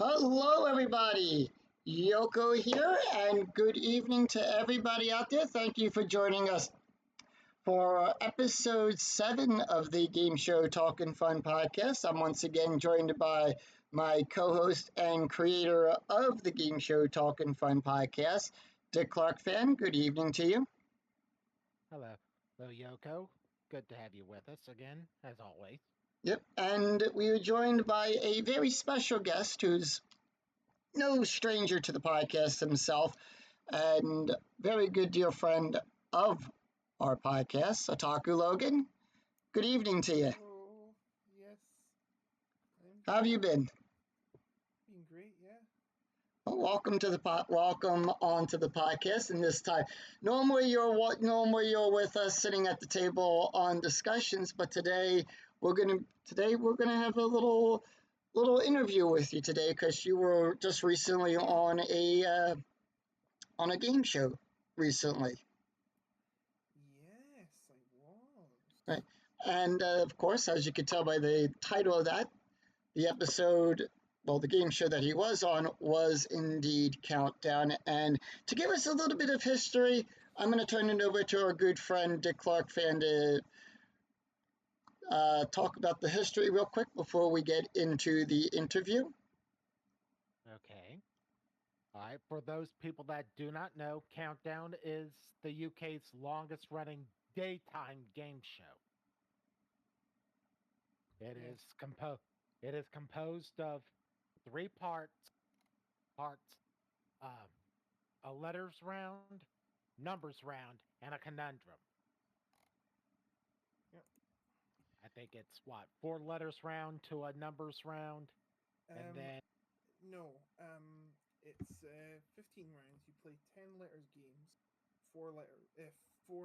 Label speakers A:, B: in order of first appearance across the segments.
A: Hello, everybody. Yoko here, and good evening to everybody out there. Thank you for joining us for episode 7 of the Game Show Talkin' Fun podcast. I'm once again joined by my co host and creator of the Game Show Talkin' Fun podcast, Dick Clark fan. Good evening to you.
B: Hello. Hello, Yoko. Good to have you with us again, as always.
A: Yep, and we are joined by a very special guest who's no stranger to the podcast himself, and very good dear friend of our podcast, Otaku Logan. Good evening to you.
C: Hello. Yes, I'm
A: How have you been?
C: being great. Yeah.
A: Well, welcome to the welcome onto the podcast. And this time, normally you're with us sitting at the table on discussions, but today we're gonna have a little interview with you today because you were just recently on a game show recently.
C: Yes, I
A: Right.
C: was.
A: And of course, as you could tell by the title of that, the episode, well, the game show that he was on was indeed Countdown. And to give us a little bit of history, I'm going to turn it over to our good friend Dick Clark fan to talk about the history real quick before we get into the interview.
B: Okay. All right. For those people that do not know, Countdown is the UK's longest running daytime game show. It
C: Yes.
B: is composed of three parts, um, a letters round, numbers round, and a conundrum.
C: Yep.
B: I think it's what, four letters round to a numbers round, and
C: Um.
B: then
C: No. It's 15 rounds. You play 10 letters games, four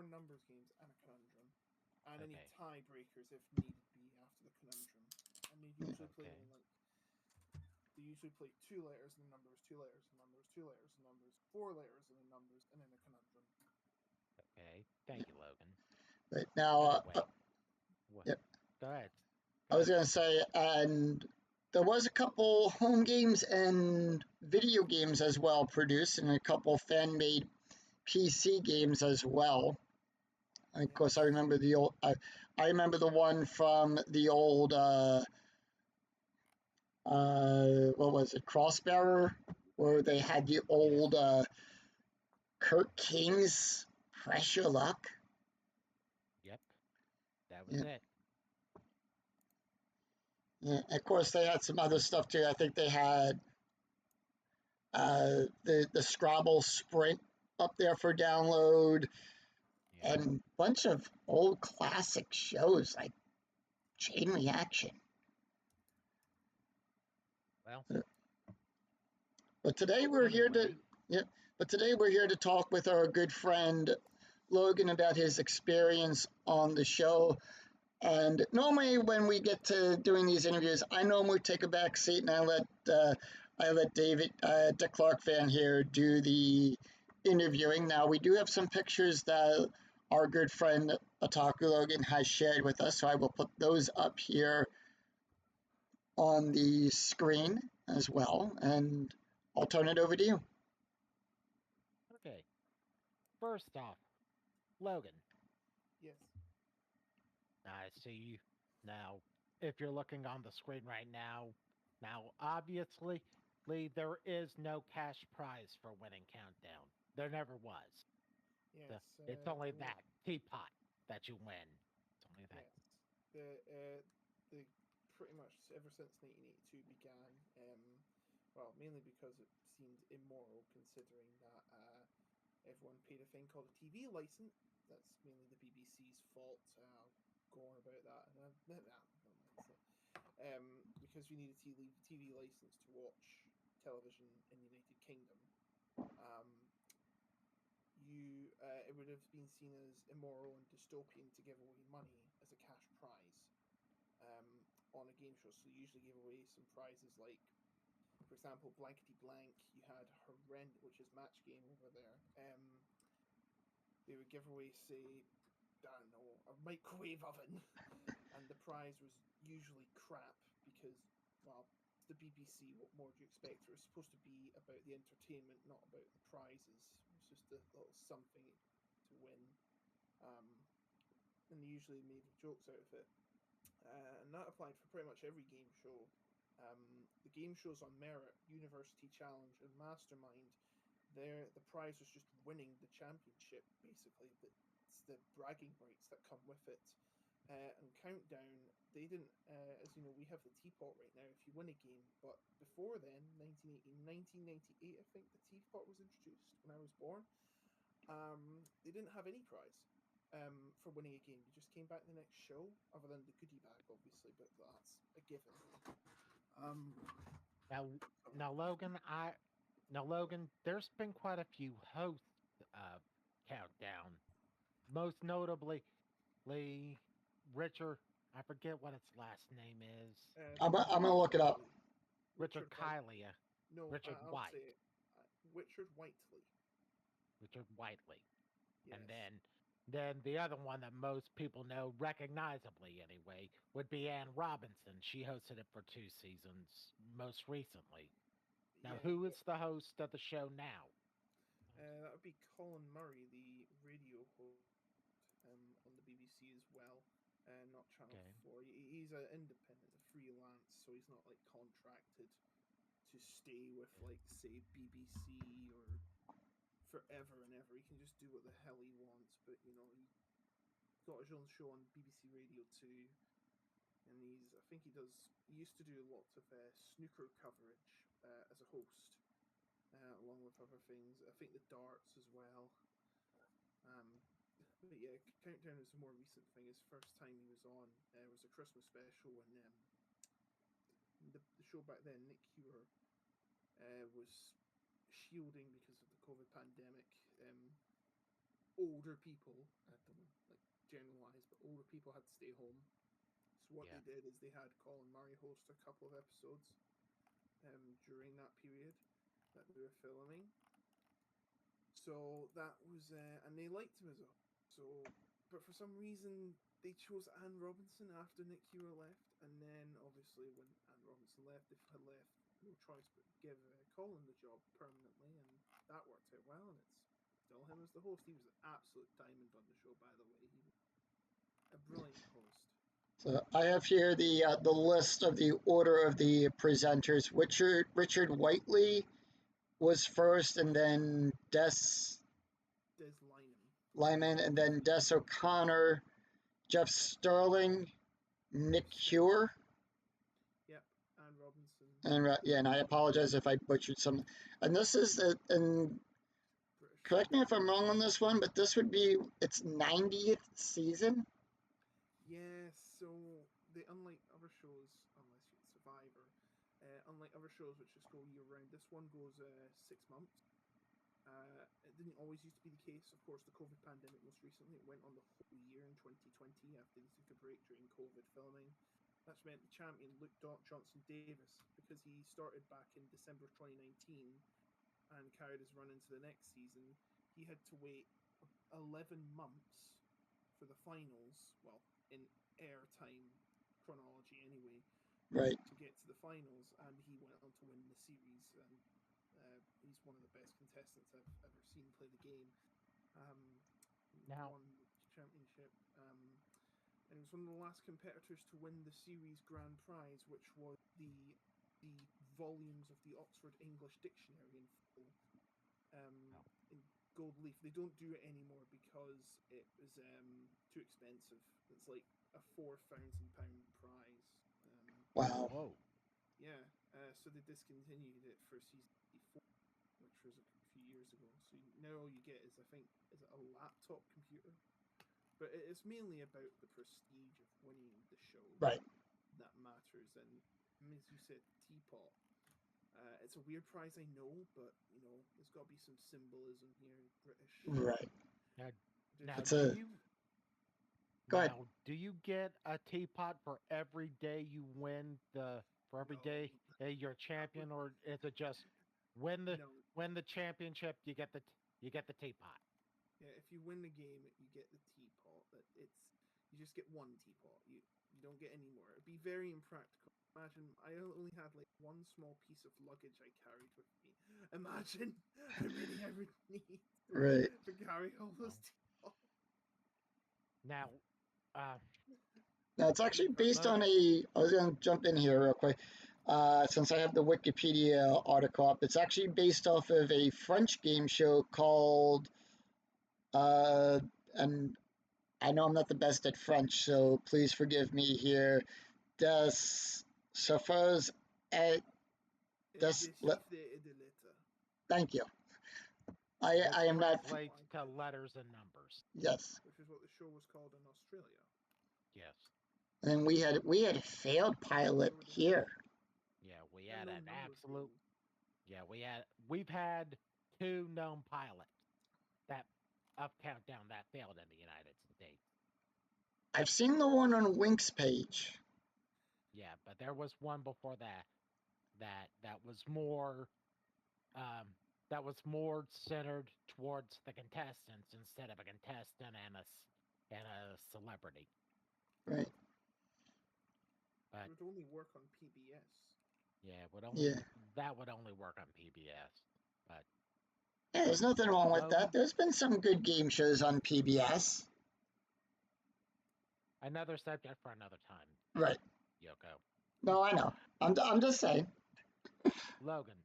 C: numbers games, and a conundrum, and any
B: okay,
C: tiebreakers if need be after the conundrum. And
B: okay,
C: they usually play two letters and numbers, two letters and numbers, two letters and numbers, four letters and numbers, and then a conundrum.
B: okay. Thank you, Logan.
A: But now,
B: Anyway, what?
A: yep,
B: Go ahead. Go
A: I was
B: ahead,
A: going to
B: Logan.
A: say, and there was a couple home games and video games as well produced, and a couple fan made PC games as well. Of course, I
C: Yes.
A: remember I remember the one from the old what was it, Crossbearer, where they had the
B: Yes.
A: old Kurt King's Pressure Luck.
B: Yep. That was
A: Yeah,
B: it.
A: yeah. Of course, they had some other stuff too. I think they had the Scrabble Sprint up there for download,
B: Yep.
A: and a bunch of old classic shows like Chain Reaction.
B: Well,
A: But today we're here to
B: anyway,
A: yeah, but today we're here to talk with our good friend Logan about his experience on the show. And normally, when we get to doing these interviews, I normally take a back seat and I let David Dick Clark fan here do the interviewing. Now we do have some pictures that our good friend Otaku Logan has shared with us, so I will put those up here on the screen as well. And I'll turn it over to you.
B: okay. First off, Logan,
C: Yes.
B: I see you now. If you're looking on the screen right now, obviously, Lee, there is no cash prize for winning Countdown. There never was.
C: Yes.
B: It's only that teapot that you win. It's only that.
C: Yes, the pretty much ever since 1982 began. Well, mainly because it seemed immoral, considering that everyone paid a thing called a TV license. That's mainly the BBC's fault. I'll go on about that. Because you need a TV license to watch television in the United Kingdom. Um, it would have been seen as immoral and dystopian to give away money as a cash prize on a game show. So you usually give away some prizes like, for example, blankety blank. You had horrendous, which is match game over there. They would give away, say, I don't know, a microwave oven, and the prize was usually crap because, well, the BBC. What more do you expect? It was supposed to be about the entertainment, not about the prizes. It's just a little something to win, um, and they usually made jokes out of it. And that applied for pretty much every game show. The game shows on Merit, University Challenge, and Mastermind, the prize was just winning the championship. Basically, it's the bragging rights that come with it. And Countdown, they didn't, as you know, we have the teapot right now if you win a game. But before then, 1998, I think the teapot was introduced when I was born. They didn't have any prize for winning a game. You just came back the next show, other than the goodie bag, obviously, but that's a given. Um,
B: Now, now, Logan, there's been quite a few hosts of Countdown. Most notably, Richard. I forget what its last name is.
A: I'm gonna look it up.
B: Richard
C: Whiteley.
B: Kiley.
C: No,
B: Richard
C: I'll
B: White.
C: say it. Richard Whiteley.
B: Richard Whiteley.
C: Yes.
B: And then the other one that most people know recognizably anyway would be Ann Robinson. She hosted it for 2 seasons most recently. Now,
C: Yeah,
B: who is the host of the show now?
C: that would be Colin Murray, the radio host on the BBC as well, not Channel
B: Okay.
C: 4. He's an independent, a freelance, so he's not like contracted to stay with like say BBC or forever and ever. He can just do what the hell he wants. But you know, he got his own show on BBC Radio 2, and I think he used to do lots of snooker coverage as a host, along with other things. I think the darts as well. But yeah, Countdown is a more recent thing. His first time he was on was a Christmas special, and the show back then, Nick Hewer was shielding because of the COVID pandemic. Older people, I don't know, like generalized, but older people had to stay home. So what they did is they had Colin Murray host a couple of episodes during that period that they were filming. So that was, and they liked him as a host. So, but for some reason they chose Ann Robinson after Nick Hewer left, and then obviously when Ann Robinson left, they had left no choice but give Colin the job permanently, and that worked out well. And it's still him as the host. He was an absolute diamond on the show, by the way. He was a brilliant host.
A: So I have here the list of the order of the presenters. Richard Whiteley was first, and then Des Lyman, and then Des O'Connor, Jeff Sterling, Nick Hewer.
C: Yep, Ann Robinson.
A: And yeah, and I apologize if I butchered some. And this is and
C: British.
A: Correct me if I'm wrong on this one, but this would be its 90th season.
C: Yeah, so unlike other shows, unless you're Survivor, unlike other shows which just go year round, this one goes 6 months. It didn't always used to be the case. Of course, the COVID pandemic most recently, it went on the whole year in 2020 after they took a break during COVID filming. That's meant the champion, Luke Johnson Davis, because he started back in December 2019 and carried his run into the next season, he had to wait 11 months for the finals, well, in airtime chronology anyway,
A: Right.
C: to get to the finals, and he went on to win the series, and he's one of the best contestants I've ever seen play the game.
B: Now,
C: won the championship, and he was one of the last competitors to win the series grand prize, which was the volumes of the Oxford English Dictionary in full, in gold leaf. They don't do it anymore because it was too expensive. It's like a £4,000 prize.
A: Wow.
B: whoa.
C: Yeah, so they discontinued it for season 4, which was a few years ago. So now all you get is, I think, is it a laptop computer? But it's mainly about the prestige of winning the show.
A: Right.
C: That matters. And as you said, teapot. It's a weird prize, I know, but you know, there's got to be some symbolism here. British.
A: Right.
B: Now,
A: It's a. Go ahead.
B: now, do you get a teapot for every day you win for every day you're a champion, or is it just win the championship you get the teapot?
C: Yeah, if you win the game, you get the teapot. But you You just get one teapot. You don't get any more. It'd be very impractical. Imagine I only had like one small piece of luggage I carried with me. Imagine how many I would need
A: Right.
C: to carry all those teapots.
B: Now, uh,
A: Now, it's actually based on
B: Logan?
A: I was going to jump in here real quick. Since I have the Wikipedia article up, it's actually based off of a French game show called, and I know I'm not the best at French, so please forgive me here. Des Chauffeurs et des.
C: Des chiffres et de lettres.
A: Thank you.
B: which
A: I am not.
B: translates to letters and numbers.
A: Yes.
C: Which is what the show was called in Australia.
B: Yes.
A: And we had a failed pilot
C: So did
A: here.
B: Yeah, we
C: I
B: had
C: know
B: an
C: none of
B: absolute.
C: you.
B: Yeah, we've had 2 known pilots that of Countdown that failed in the United States.
A: I've seen the one on Wink's page.
B: Yeah, but there was one before that was more that was more centered towards the contestants instead of a contestant and a celebrity.
A: Right.
B: But
C: It would only work on PBS.
B: yeah,
A: Yeah.
B: that would only work on PBS. But
A: Yeah, there's nothing wrong with that.
B: Logan,
A: There's been some good game shows on PBS.
B: another subject for another time,
A: Right.
B: Yoko.
A: No, I know. I'm just saying.
B: Logan,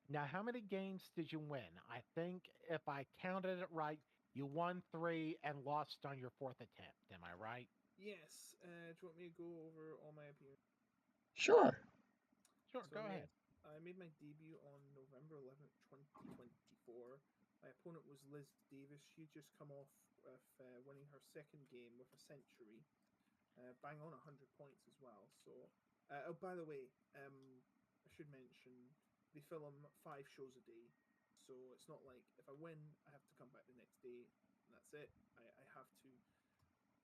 B: now how many games did you win? I think if I counted it right, you won 3 and lost on your 4th attempt. Am I right?
C: Yes. Do you want me to go over all my appearances?
A: Sure.
B: Sure,
C: So
B: go ahead.
C: I made my debut on November 11th, 2024. My opponent was Liz Davis. She'd just come off with winning her second game with a century, bang on 100 points as well. So, oh, by the way, I should mention they film 5 shows a day, so it's not like if I win, I have to come back the next day, and that's it. I have to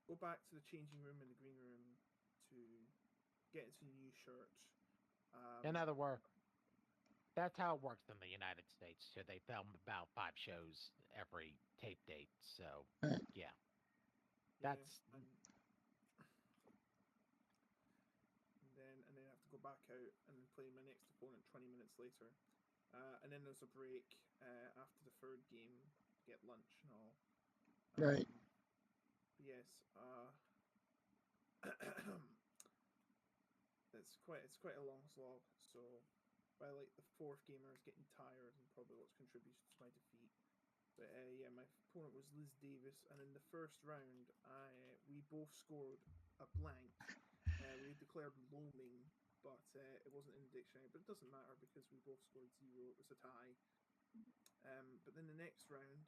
C: go back to the changing room in the green room to get into a new shirt.
B: In other words, that's how it works in the United States. So they film about 5 shows every tape date. So
A: Right.
B: yeah,
C: Yeah,
B: that's
C: and then I have to go back out and then play my next opponent 20 minutes later. And then there's a break after the third game, get lunch and all.
A: Right.
C: Yes. It's quite a long slog. So by like the 4th game, I was getting tired, and probably what's contributed to my defeat. But yeah, my opponent was Liz Davis, and in the first round, we both scored a blank. We declared loaming, but it wasn't in the dictionary. But it doesn't matter because we both scored 0. It was a tie. But then the next round,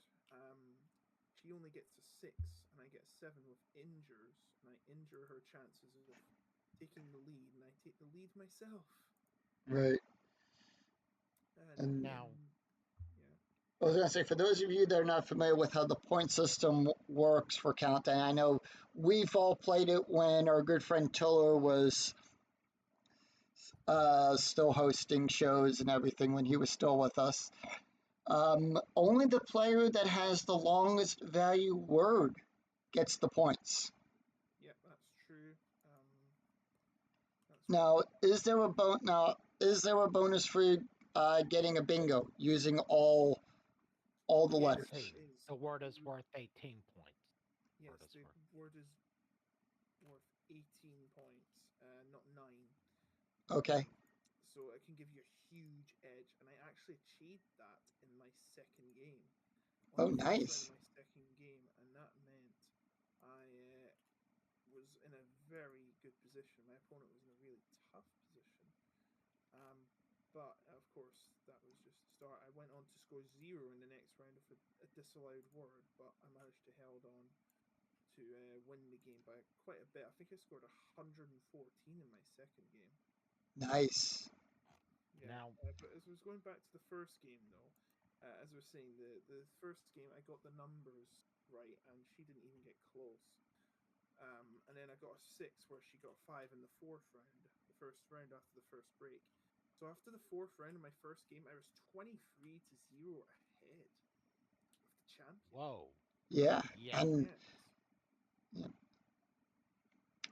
C: she only gets a 6, and I get a 7 with injures, and I injure her chances of taking the lead, and I take the lead myself.
A: Right.
C: And
B: now.
C: Yeah.
A: I was going to say, for those of you that are not familiar with how the point system works for Countdown, I know we've all played it when our good friend Tiller was still hosting shows and everything when he was still with us. Only the player that has the longest value word gets the points.
C: Yep, that's true.
A: Now, is there a bonus for getting a bingo using all the
C: Yes,
A: letters?
C: there
B: 18.
C: is.
B: The word is worth 18 points.
C: Yes,
B: Word is
C: the
B: worth.
C: word is worth 18 points, not 9.
A: Okay.
C: So it can give you a huge edge, and I actually achieved that in my second game.
A: Oh,
C: On the first round
A: nice.
C: of my second game, and that meant I was in a very good position. My opponent was in a really tough position. But of course, that was just the start. I went on to score 0 in the next round of a disallowed word, but I managed to hold on to win the game by quite a bit. I think I scored 114 in my second game.
A: Nice.
B: Yeah. Now,
C: but as I was going back to the first game, though, as I was saying, the first game I got the numbers right, and she didn't even get close. And then I got a 6 where she got 5 in the 4th round, the first round after the first break. So after the 4th round of my first game, I was 23-0 ahead of the champion.
B: Whoa.
A: Yeah.
B: Yeah.
A: And
C: yes.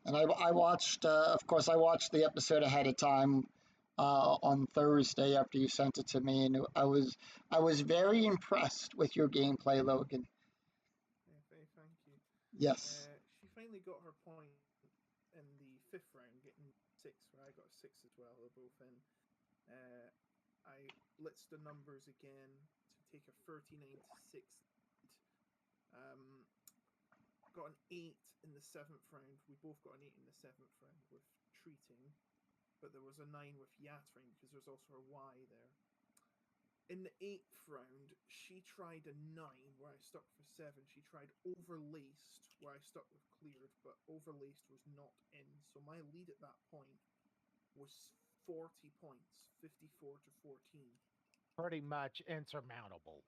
A: And I watched, of course, I watched the episode ahead of time on Thursday after you sent it to me, and I was very impressed with your gameplay, Logan.
C: Yeah, very thank you.
A: Yes,
C: She finally got her point in the fifth round, getting 6, where I got 6 as well. They're both in. Uh, I blitzed the numbers again to take a 39 to 6 lead. Got an 8 in the 7th round. We both got an 8 in the 7th round with treating, but there was a 9 with yattering because there's also a Y there. In the 8th round, she tried a 9 where I stuck for 7. She tried overlaced where I stuck with cleared, but overlaced was not in. So my lead at that point was 40 points, 54 to 14.
B: Pretty much insurmountable.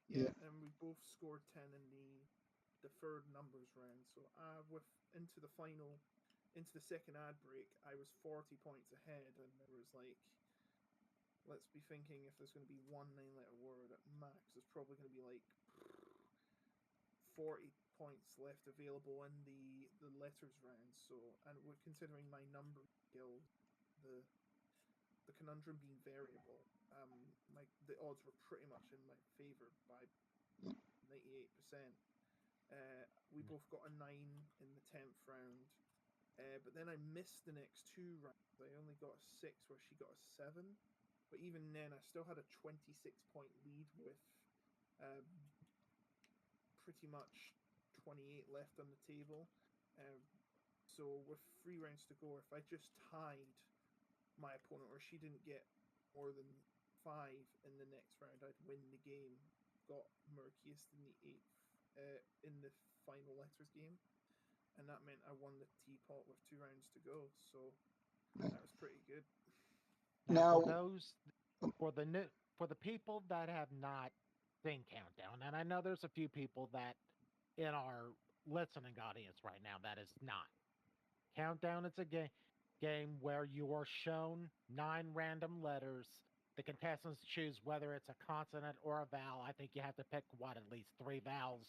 C: Yeah,
A: yeah,
C: and we both scored 10 in the third numbers round. So with into the final, into the second ad break, I was 40 points ahead, and there was like, let's be thinking if there's going to be one 9-letter word at max, there's probably going to be like 40 points left available in the letters round. So, and we're considering my number skill, the conundrum being variable, the odds were pretty much in my favor by 98%. We both got a 9 in the 10th round, but then I missed the next 2 rounds. I only got a 6 where she got a 7, but even then I still had a 26-point lead with pretty much 28 left on the table. So with 3 rounds to go, if I just tied my opponent or she didn't get more than 5 in the next round, I'd win the game. Got murkiest in the 8th, in the final letters game, and that meant I won the teapot with 2 rounds to go. So that was pretty good.
B: Now, for
A: now,
B: those for the people that have not seen Countdown, and I know there's a few people that in our listening audience right now that is not. Countdown is a game where you are shown 9 random letters. The contestants choose whether it's a consonant or a vowel. I think you have to pick what, at least 3 vowels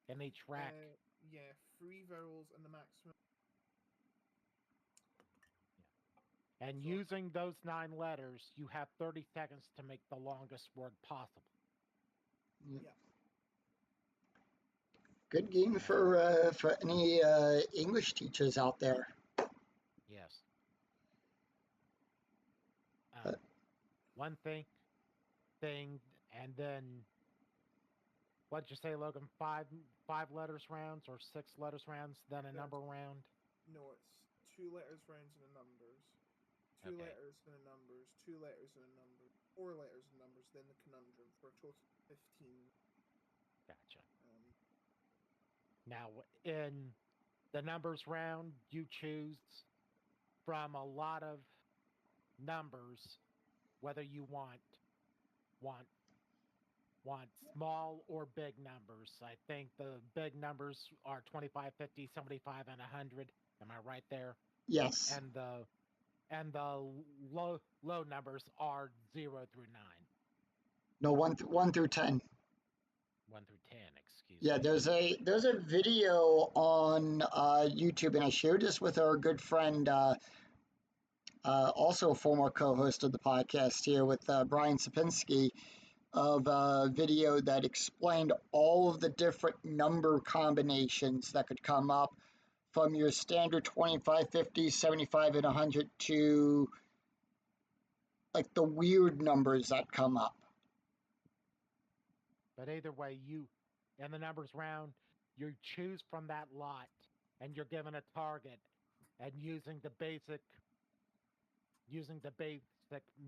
B: in each track.
C: Yeah, 3 vowels and the maximum.
B: And
C: So
B: using those 9 letters, you have 30 seconds to make the longest word possible.
C: yeah,
A: good game
B: And
A: for any English teachers out there.
B: yes,
A: Uh,
B: one thing, and then what'd you say, Logan? Five letters rounds or 6 letters rounds, then a
C: that's
B: number round.
C: no, it's 2 letters rounds and the numbers. Two
B: Okay,
C: letters and the numbers, 2 letters and a number, 4 letters and numbers, then the conundrum for a total of 15.
B: gotcha.
C: Um,
B: Now, in the numbers round, you choose from a lot of numbers whether you want want small or big numbers. I think the big numbers are 25, 50, 75, and 100. Am I right there?
A: yes,
B: And the low numbers are 0 through 9.
A: no, 1 through 10.
B: 1 through 10, excuse
A: Yeah,
B: me.
A: there's a video on YouTube, and I shared this with our good friend, also a former co-host of the podcast here with Brian Sapinski, of a video that explained all of the different number combinations that could come up from your standard 25, 50, 75, and 100 to like the weird numbers that come up.
B: But either way, in the numbers round, you choose from that lot and you're given a target and using the basic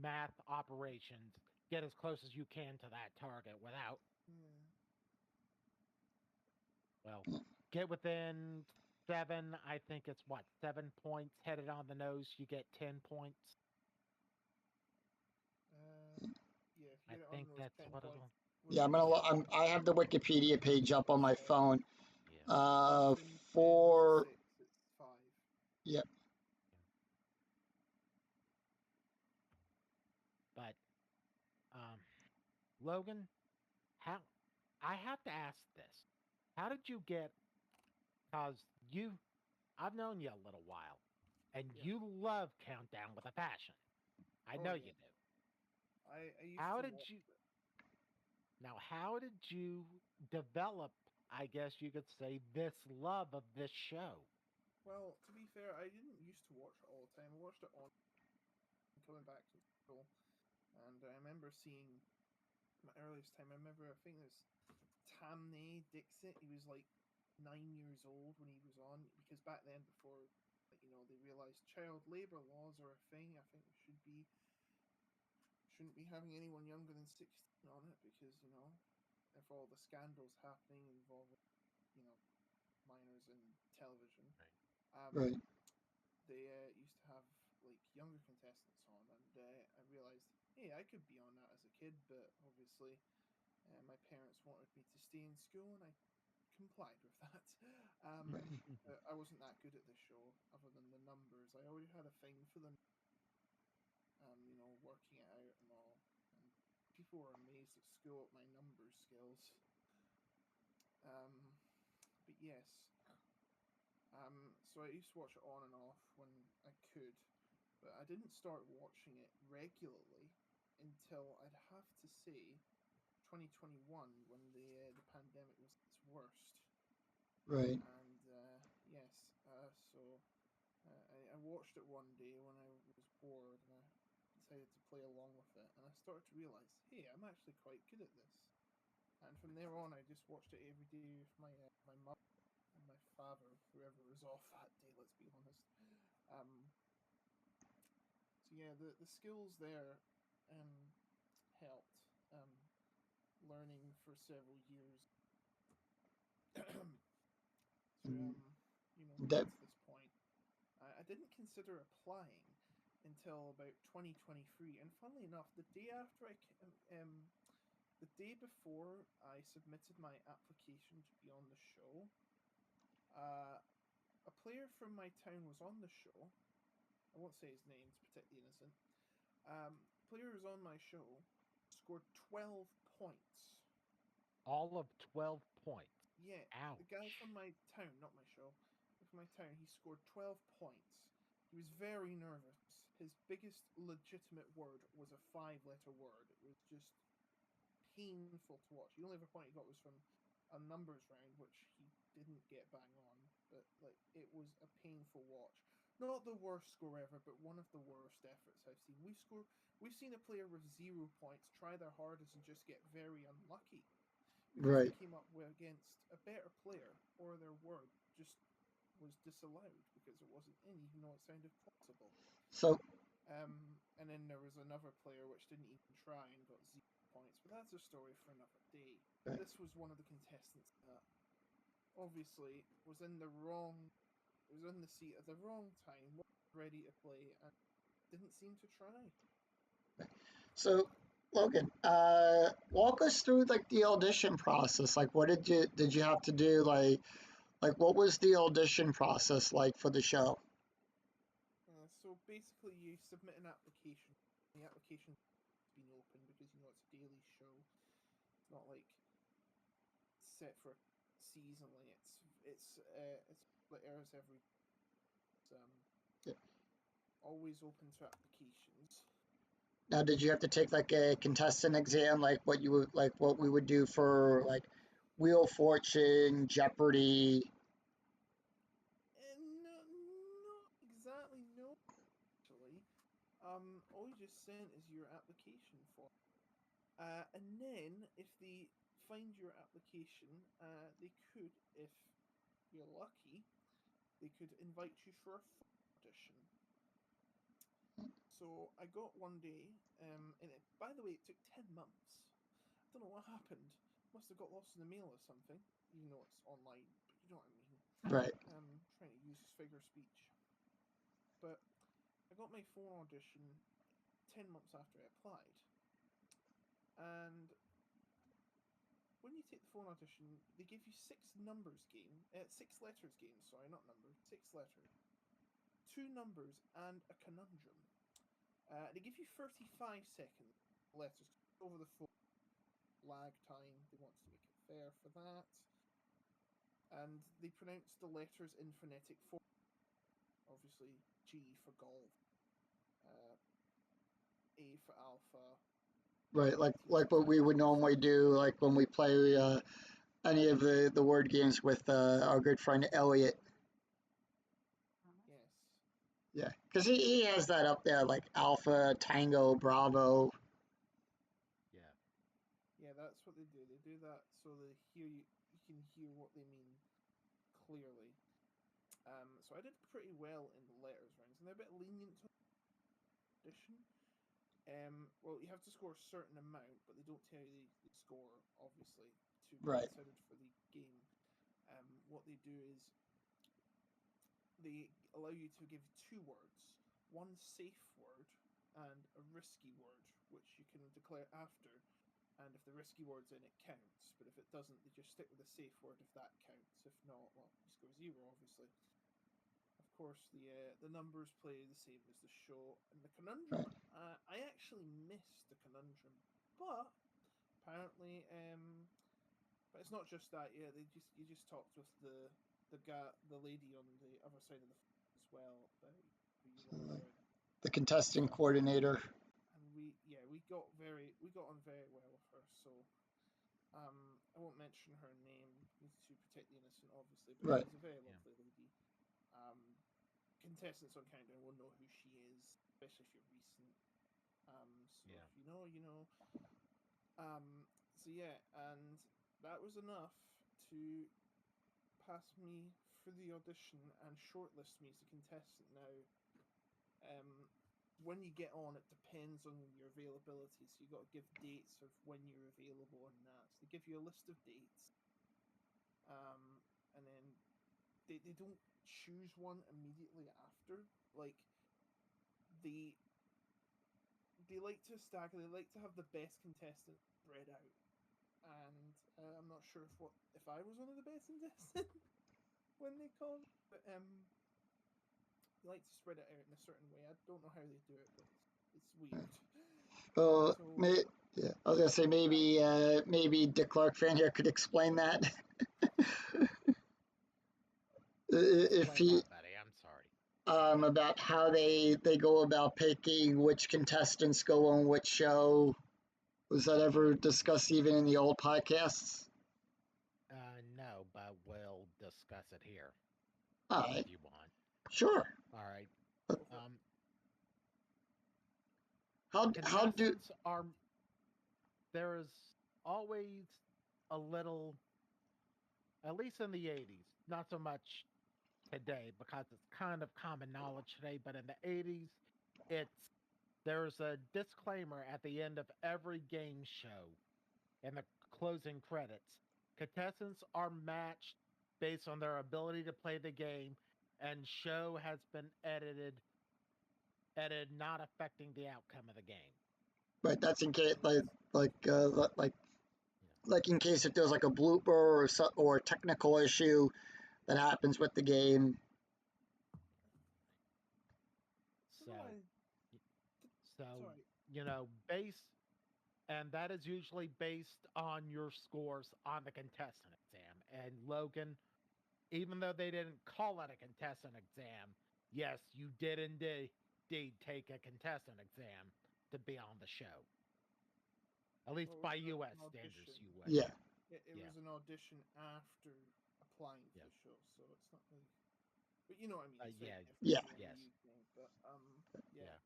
B: math operations, get as close as you can to that target without,
C: yeah.
B: well, get within 7. I think it's what, 7 points, headed on the nose, you get 10 points.
C: Uh, yeah, if
B: I
C: you get it on
B: think
C: those
B: that's
C: 10
B: what
C: points,
B: it'll,
A: Yeah,
C: within 7
A: I have the Wikipedia page up on
C: it's
A: my phone.
B: yeah.
C: within 10 to
A: For
C: 6, it's 5.
A: yeah,
B: But, um, Logan, how, I have to ask this. How did you get, because I've known you a little while, and
C: Yeah.
B: you love Countdown with a passion. I
C: Oh
B: know
C: yeah.
B: you do.
C: I used
B: How
C: to
B: did
C: watch
B: you
C: it.
B: now? How did you develop? I guess you could say this love of this show.
C: Well, to be fair, I didn't used to watch it all the time. I watched it on coming back to school, and I remember seeing my earliest time. I remember I think it was Tamnay Dixit. He was like 9 years old when he was on because back then, before they realized child labor laws are a thing. I think we shouldn't be having anyone younger than 16 on it because if all the scandals happening involving you know minors in television.
A: Right.
C: They used to have like younger contestants on, and I realized, hey, I could be on that as a kid, but obviously, my parents wanted me to stay in school, and I complied with that.
A: Right.
C: But I wasn't that good at the show, other than the numbers. I always had a thing for them, working it out and all. And people were amazed at school at my number skills. Um, but yes, so I used to watch it on and off when I could, but I didn't start watching it regularly until I'd have to say 2021 when the pandemic was its worst.
A: Right.
C: And yes, so I watched it one day when I was bored and I decided to play along with it, and I started to realize, hey, I'm actually quite good at this. And from there on, I just watched it every day with my mum and my father, whoever was off that day. Let's be honest. Um, so yeah, the skills there helped learning for several years to
A: And
C: get
A: that
C: to this point. I didn't consider applying until about 2023, and funnily enough, the day after the day before I submitted my application to be on the show, a player from my town was on the show. I won't say his name to protect the innocent. Player who was on my show scored 12 points.
B: All of 12 points.
C: Yeah, the guy from
B: Ouch.
C: my town, not my show, but from my town, he scored 12 points. He was very nervous. His biggest legitimate word was a 5-letter word. It was just painful to watch. The only other point he got was from a numbers round, which he didn't get bang on, but like it was a painful watch. Not the worst score ever, but one of the worst efforts I've seen. We've seen a player with 0 points try their hardest and just get very unlucky because they
A: right.
C: came up with against a better player, or their word just was disallowed because it wasn't in, even though it sounded plausible.
A: So
C: And then there was another player which didn't even try and got 0 points, but that's a story for another day.
A: right.
C: This was one of the contestants that obviously was in the wrong, was in the seat at the wrong time, wasn't ready to play, and didn't seem to try.
A: So Logan, walk us through like the audition process. Like, what did you have to do? Like what was the audition process like for the show?
C: So basically, you submit an application. The application's been open because it's a daily show. It's not like set for seasonally. It's it airs every. It's
A: Yeah.
C: always open to applications.
A: Now, did you have to take like a contestant exam, like what we would do for like Wheel of Fortune, Jeopardy?
C: And no, not exactly. No, actually. All you just sent is your application form. And then if they find your application, they could, if you're lucky, they could invite you for a full audition. So I got one day, and by the way, it took 10 months. I don't know what happened. Must have got lost in the mail or something. Even though it's online, but you know what I mean.
A: Right.
C: Trying to use figure speech. But I got my phone audition 10 months after I applied, and when you take the phone audition, they give you six letters game. Sorry, not numbers, 6 letters, two numbers, and a conundrum. They give you 35-second letters over the phone. Lag time. They want to make it fair for that. and they pronounce the letters in phonetic form. Obviously, G for golf, A for alpha.
A: Right, like
C: T for
A: what we would normally do, like when we play any of the word games with our good friend Elliot.
C: Yes.
A: Yeah, because he has that up there, like Alpha, Tango, Bravo.
B: Yeah.
C: Yeah, that's what they do. They do that so they hear you. You can hear what they mean clearly. So I did pretty well in the letters rounds, and they're a bit lenient on audition. Well, you have to score a certain amount, but they don't tell you the score, obviously, to be
A: Right.
C: considered for the game. What they do is they allow you to give two words, one safe word and a risky word, which you can declare after. And if the risky word's in, it counts. But if it doesn't, they just stick with the safe word if that counts. If not, well, you score zero, obviously. Of course, the numbers play the same as the show. And the conundrum, I actually missed the conundrum, but apparently, but it's not just that. Yeah, you just talked with the lady on the other side of the phone as well about who you were and
A: The contestant
C: stuff.
A: coordinator.
C: And we got on very well with her. So I won't mention her name to protect the innocent, obviously, but
A: Right.
C: she's a very lovely lady. Contestants on Countdown will know who she is, especially if you're recent. So
B: Yeah.
C: if you know, you know. So yeah, and that was enough to pass me for the audition and shortlist me as a contestant. Now, when you get on, it depends on your availability. So you got to give dates of when you're available and that. So they give you a list of dates, and then they don't choose one immediately after. Like they like to stagger. They like to have the best contestant spread out. And I'm not sure if I was one of the best contestants when they called, but they like to spread it out in a certain way. I don't know how they do it, but it's weird.
A: Well,
C: So
A: yeah, I was gonna say maybe Dick Clark fan here could explain that. If
B: Explain
A: he
B: what, Betty? I'm sorry.
A: about how they go about picking which contestants go on which show. Was that ever discussed even in the old podcasts?
B: No, but we'll discuss it here
A: All right,
B: if you want.
A: sure.
B: All right.
C: go for it.
B: Um,
A: How do
B: contestants are there's always a little, at least in the 80s, not so much today because it's kind of common knowledge today, but in the 80s, it's there's a disclaimer at the end of every game show in the closing credits. Contestants are matched based on their ability to play the game, and show has been edited not affecting the outcome of the game.
A: right? That's in case
C: Right.
B: Yeah.
A: like in case if there's like a blooper or a technical issue that happens with the game.
C: I don't know
B: So,
C: why.
B: so
C: Sorry.
B: base, and that is usually based on your scores on the contestant exam. And Logan, even though they didn't call it a contestant exam, yes, you did indeed take a contestant exam to be on the show. At least
C: Well, it was
B: by
C: an
B: U.S. standards,
C: audition.
B: you would.
A: Yeah.
C: It
B: Yeah,
C: was an audition after applying for
B: yeah,
C: the show, so it's not really. But you know what I mean. It's very
B: yeah,
C: different
A: Yeah.
C: here in
B: yes,
C: the UK. But yeah.
B: yeah.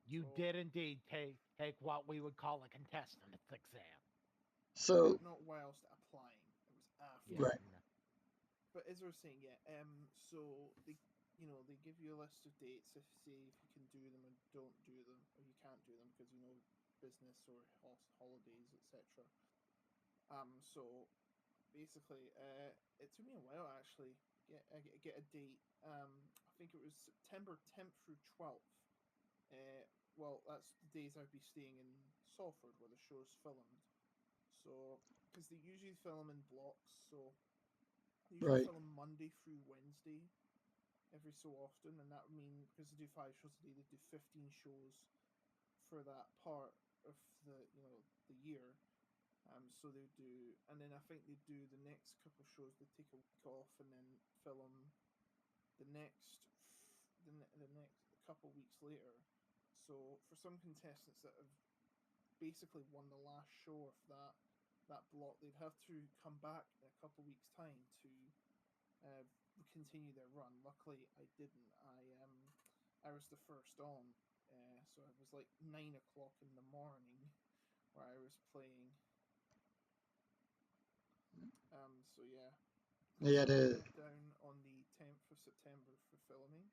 B: You
C: So,
B: did indeed take what we would call a contestant exam.
A: So
C: but not whilst applying. It was after.
B: Yeah,
A: right.
B: no,
C: But as I was saying, yeah. So they give you a list of dates if say if you can do them and don't do them, or you can't do them because business or holidays, etc. So basically, it took me a while actually get a date. I think it was September 10th through 12th. Well, that's the days I'd be staying in Salford where the show's filmed. So, because they usually film in blocks, so they usually
A: Right.
C: film Monday through Wednesday every so often, and that would mean because they do 5 shows a day, they do 15 shows for that part of the year. So they do, and then I think they do the next couple shows. They take a week off and then film the next, the next couple weeks later. So for some contestants that have basically won the last show of that block, they'd have to come back in a couple weeks' time to continue their run. Luckily, I didn't. I was the first on, so it was like 9 o'clock in the morning where I was playing. So yeah.
A: Yeah,
C: So I went down on the 10th of September for filming.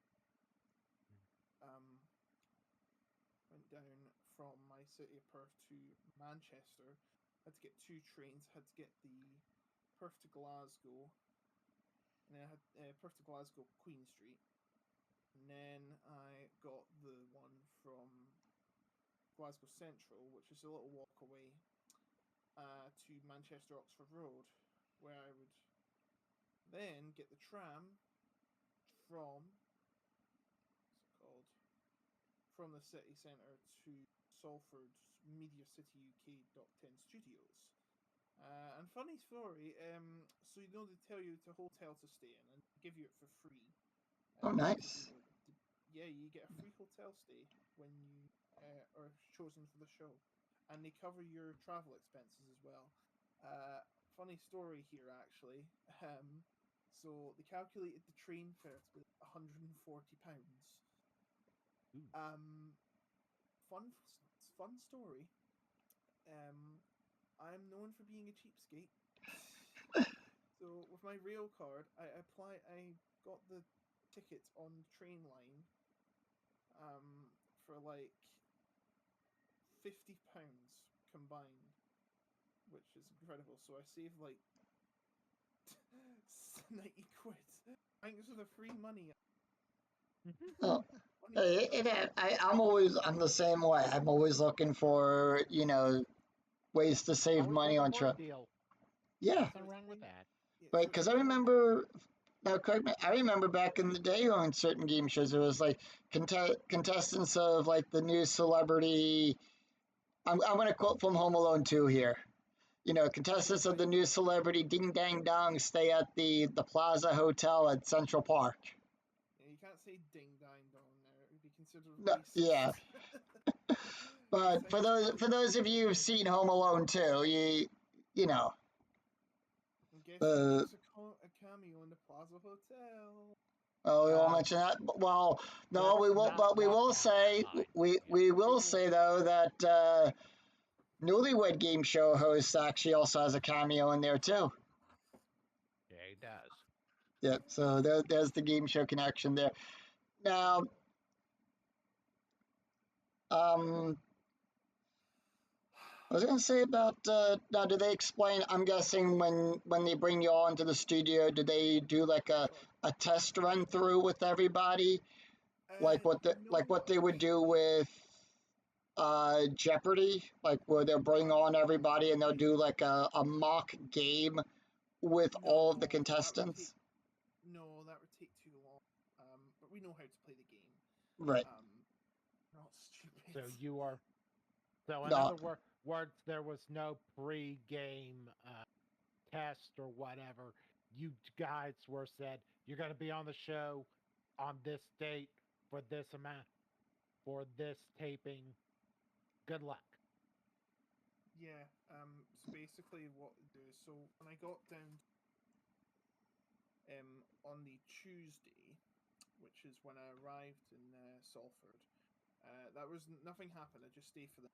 C: Went down from my city of Perth to Manchester. Had to get 2 trains. Had to get the Perth to Glasgow, and then I had Perth to Glasgow Queen Street, and then I got the one from Glasgow Central, which is a little walk away, to Manchester Oxford Road, where I would then get the tram from from the city centre to Salford's Media City UK.10 studios. And funny story, so they tell you to hotel to stay in and give you it for free.
A: Oh, nice.
C: Yeah, you get a free hotel stay when you are chosen for the show, and they cover your travel expenses as well. Funny story here, actually. So they calculated the train fare to be £140. Fun story. I'm known for being a cheapskate. So with my rail card, I got the ticket on the train line for like £50 combined, which is incredible. So I saved like 90 quid thanks to the free money.
A: Oh, I'm the same way. I'm always looking for, ways to save
B: Always
A: money
B: looking
A: on
B: for a
A: trip.
B: deal.
A: Yeah,
B: Nothing wrong with that.
C: Yeah,
A: right.
C: so
A: Because
C: it's
A: I
C: £4.
A: remember, now correct me, I remember back in the day on certain game shows, it was like contestants of like the new celebrity. I'm going to quote from Home Alone 2 here. Contestants of the new celebrity Ding Dang Dong stay at the Plaza Hotel at Central Park.
C: Yeah, you can't say ding dang dong there; it would be considered
A: No,
C: racist.
A: yeah, but for those of you who've seen Home Alone 2, you know,
C: I guess he
A: uh,
C: makes a cameo in the Plaza Hotel.
A: oh, we won't mention that. Well, no, we
B: Let's
A: will,
B: not
A: but we
B: walk
A: will
B: down that
A: say
B: line.
A: we
B: Yeah.
A: we will say though that Newlywed Game Show host actually also has a cameo in there too.
B: Yeah, he does.
A: Yep. So there's the game show connection there. Now, I was gonna say about now. Do they explain? I'm guessing when they bring you all into the studio, do they do like a test run through with everybody, like
C: No,
A: what they would do with Jeopardy, like where they'll bring on everybody and they'll do like a mock game with all of the
C: no,
A: contestants.
C: that would take too long. But we know how to play the game.
A: Right.
C: Not stupid.
B: So you are. So in
A: No.
B: other words, there was no pre-game test or whatever. You guys were said you're going to be on the show on this date for this amount for this taping. Good luck.
C: Yeah. So basically, what we do is, so when I got down, on the Tuesday, which is when I arrived in Salford, that was nothing happened. I just stayed for the.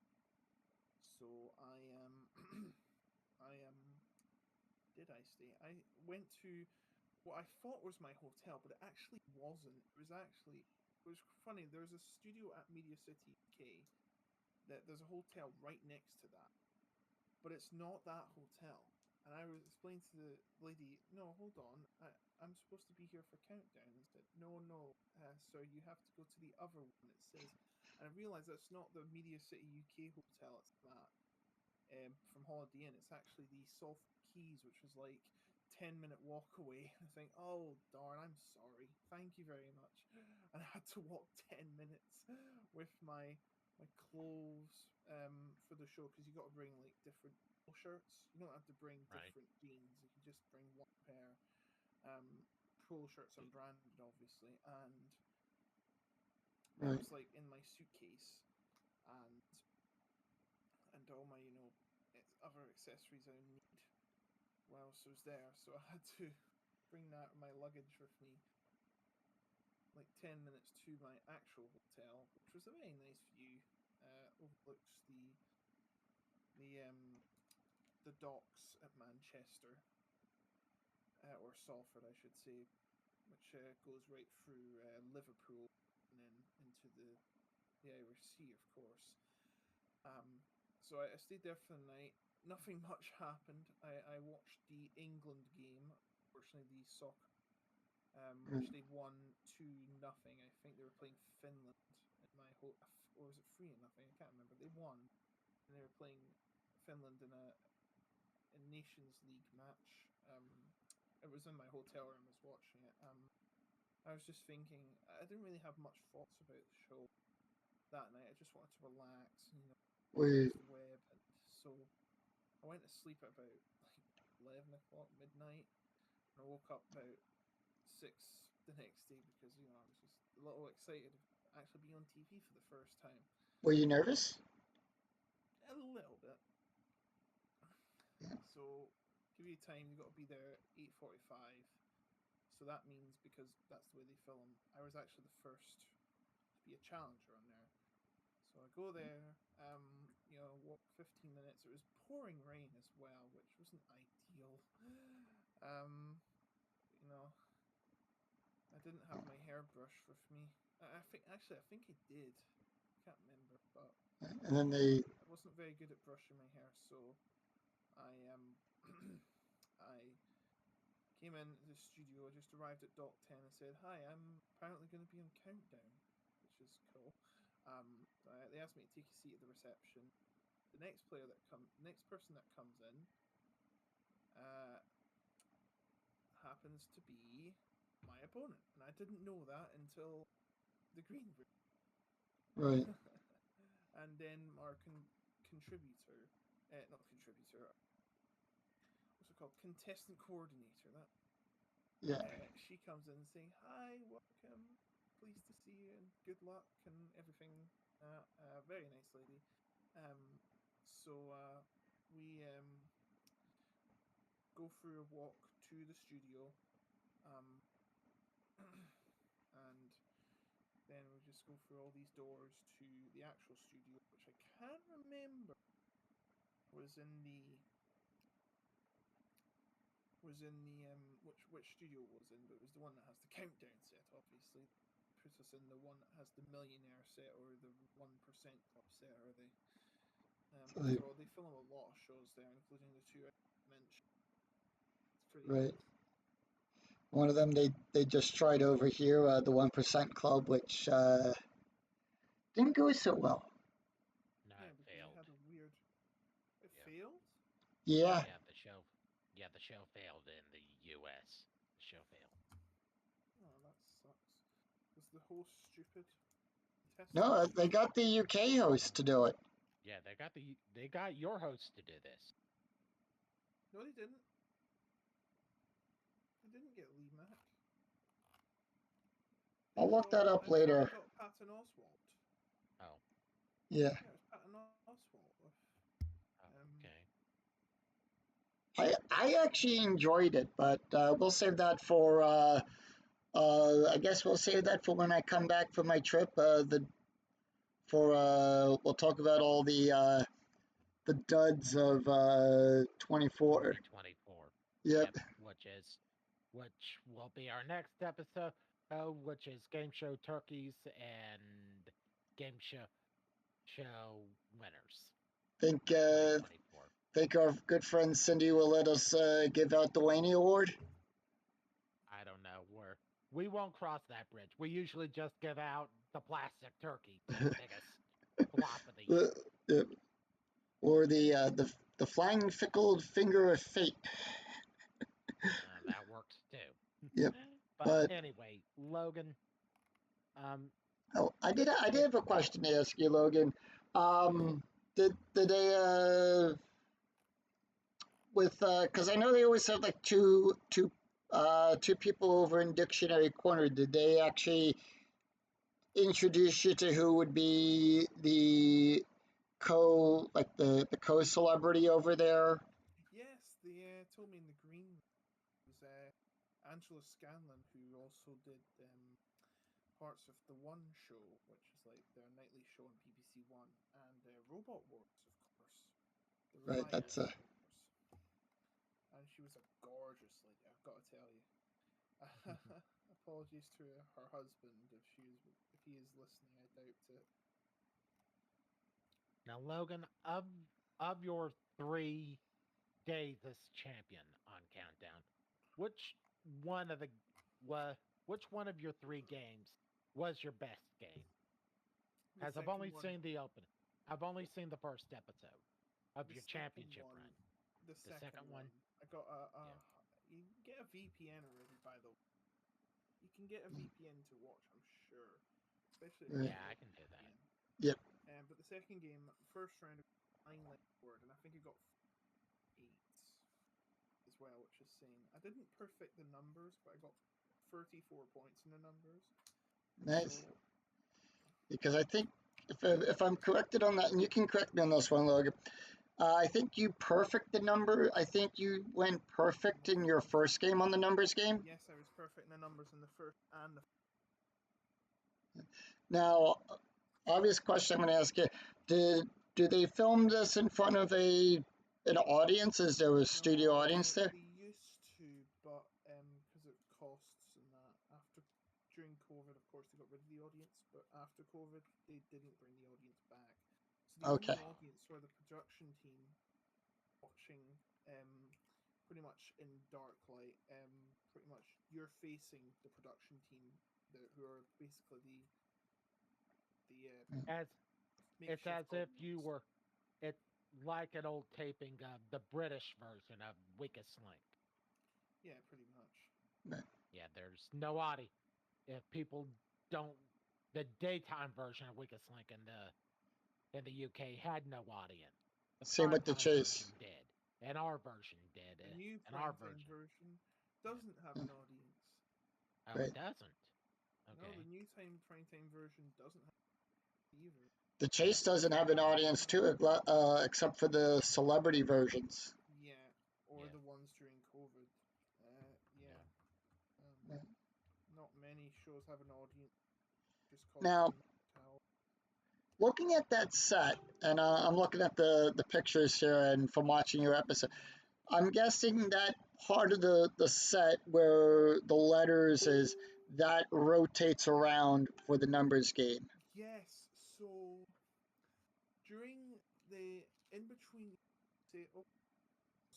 C: So did I stay? I went to what I thought was my hotel, but it actually wasn't. It was funny. There was a studio at Media City UK. There's a hotel right next to that, but it's not that hotel. And I was explaining to the lady, no, hold on, I'm supposed to be here for countdown. And said, no, sir, you have to go to the other one. It says, and I realised that's not the Media City UK hotel. It's that from Holiday Inn. It's actually the Salford Keys, which was like 10-minute walk away. I think, oh darn, I'm sorry. Thank you very much. And I had to walk 10 minutes with my clothes for the show, because you got to bring like different shirts. You don't have to bring
B: Right.
C: different jeans. You can just bring one pair. Polo shirts are branded, obviously, and that
A: Right.
C: was like in my suitcase, and all my other accessories I need whilst I was there. So I had to bring that my luggage with me, like 10 minutes to my actual hotel, which was a very nice view. Overlooks the docks at Manchester, or Salford, I should say, which goes right through Liverpool and then into the Irish Sea, of course. So I stayed there for the night. Nothing much happened. I watched the England game, unfortunately, the soccer, which they won 2-0. I think they were playing Finland in my or was it 3-0? I can't remember. They won, and they were playing Finland in a Nations League match. It was in my hotel room. I was watching it. I was just thinking. I didn't really have much thoughts about the show that night. I just wanted to relax,
A: Wait.
C: the web, and so I went to sleep at about like 11 o'clock midnight, and I woke up about 6 the next day because I was just a little excited to actually be on TV for the first time.
A: Were you nervous?
C: A little bit.
A: Yeah.
C: So give you time. You got to be there at 8:45. So that means, because that's the way they film, I was actually the first to be a challenger on there. So I go there, walk 15 minutes. It was pouring rain as well, which wasn't ideal. I didn't have my hairbrush with me. I think I did. Can't remember, but
A: And then they.
C: I wasn't very good at brushing my hair, so I I came in the studio. I just arrived at Dock 10 and said, "Hi, I'm apparently going to be on Countdown," which is cool. They asked me to take a seat at the reception. The next person that comes in, happens to be my opponent, and I didn't know that until the green room.
A: Right.
C: And then our contributor, not contributor, what's it called? Contestant coordinator. That
A: Yeah.
C: she comes in saying, "Hi, welcome, pleased to see you, and good luck and everything." Very nice lady. So we go through a walk to the studio, and then we just go through all these doors to the actual studio, which I can't remember was in the which studio it was in, but it was the one that has the countdown set. Obviously, puts us in the one that has the millionaire set or the 1% club set, or the
A: Right.
C: so they film a lot of shows there, including the two I mentioned. It's pretty
A: Right.
C: nice.
A: One of them they just tried over here, the 1% Club, which didn't go so well.
B: No,
C: Yeah,
B: it
C: because
B: failed.
C: it had a weird. It
B: Yeah.
C: failed.
A: Yeah.
B: The show failed in the U.S. The show failed.
C: Oh, that sucks. Was the host stupid?
A: No, they got the UK host to do it.
B: Yeah, they got your host to do this.
C: No, they didn't. I didn't get Lee Mack.
A: I'll look that up
C: I thought
A: later.
C: I got Patton Oswalt.
B: Oh,
A: Yeah.
C: Yeah, it was Patton Oswalt.
B: okay.
A: I actually enjoyed it, but we'll save that for. I guess we'll save that for when I come back from my trip. We'll talk about all the duds of 24.
B: 2024.
A: Yep.
B: Which will be our next episode, which is game show turkeys and game show winners
A: Think
B: for 2024.
A: think our good friend Cindy will let us give out the Waney Award.
B: I don't know where we won't cross that bridge. We usually just give out the plastic turkey to the biggest flop of the year.
A: Yep. Or the flying fickle finger of fate.
B: That works too.
A: Yep.
B: But
A: But
B: anyway, Logan,
A: Oh, I did have a question to ask you, Logan. Did they with because I know they always have like two people over in Dictionary Corner. Did they actually introduce you to who would be the the co-celebrity over there?
C: Yes, they told me in the green room it was Angela Scanlon, who also did parts of the One Show, which is like their nightly show on BBC One, and Robot Wars, of course, the
A: Right,
C: revival,
A: that's
C: of course. And she was a gorgeous lady, I've got to tell you. Apologies to her husband if he is listening. I doubt it.
B: Now, Logan, of your 3 days as champion on Countdown, which one of the wa- which one of your 3 games was your best game?
C: The
B: Because I've
C: second
B: only
C: one,
B: seen the opening. I've only seen the first episode of
C: the
B: your
C: second
B: championship
C: one,
B: run.
C: the
B: The
C: second
B: second
C: one.
B: one,
C: I got a
B: yeah.
C: you can get a VPN already, by the way. You can get a VPN to watch, I'm sure, especially if you
A: right.
B: Yeah,
C: have
B: I
C: a
B: can do that.
C: VPN.
A: Yep.
C: But the second game, first round, I got 9 left forward, and I think I got 8 as well, which is insane. I didn't perfect the numbers, but I got 34 points in the numbers.
A: Nice.
C: So
A: Because I think if I'm corrected on that, and you can correct me on this one, Logan. I think you perfect the number. I think you went perfect in your first game on the numbers game.
C: yes, I was perfect in the numbers in the first and the.
A: Now, obvious question I'm going to ask you: Did do they film this in front of an audience? Is there a studio
C: No,
A: audience there?
C: they used to, but because of costs and that, after during COVID, of course, they got rid of the audience. But after COVID, they didn't bring the audience back. So the only
A: Okay.
C: audience were the production team watching, pretty much in dark light. Pretty much you're facing the production team, who are basically the
B: As it's as
C: makeshift
B: if you
C: audience.
B: were it like an old taping of the British version of Weakest Link.
C: Yeah, pretty much.
B: Yeah, there's no audio. If people don't, the daytime version of Weakest Link in the UK had no audience. The
A: Same with the
B: primetime version
A: chase.
B: did, and our version did,
C: The new
B: and our
C: primetime
B: version.
C: version doesn't have an audience.
B: Oh, it
A: Right.
B: doesn't.
C: No, the
B: Okay.
C: new primetime version doesn't have either.
A: The chase doesn't have an audience too, except for the celebrity versions.
C: Yeah, or
B: Yeah.
C: the ones during COVID. Yeah.
B: Yeah.
C: Not many shows have an audience. Just cause
A: Now,
C: them to tell.
A: looking at that set, and I'm looking at the pictures here, and from watching your episode, I'm guessing that part of the set where the letters is that rotates around for the numbers game.
C: Yes. So during the in between, say, oh,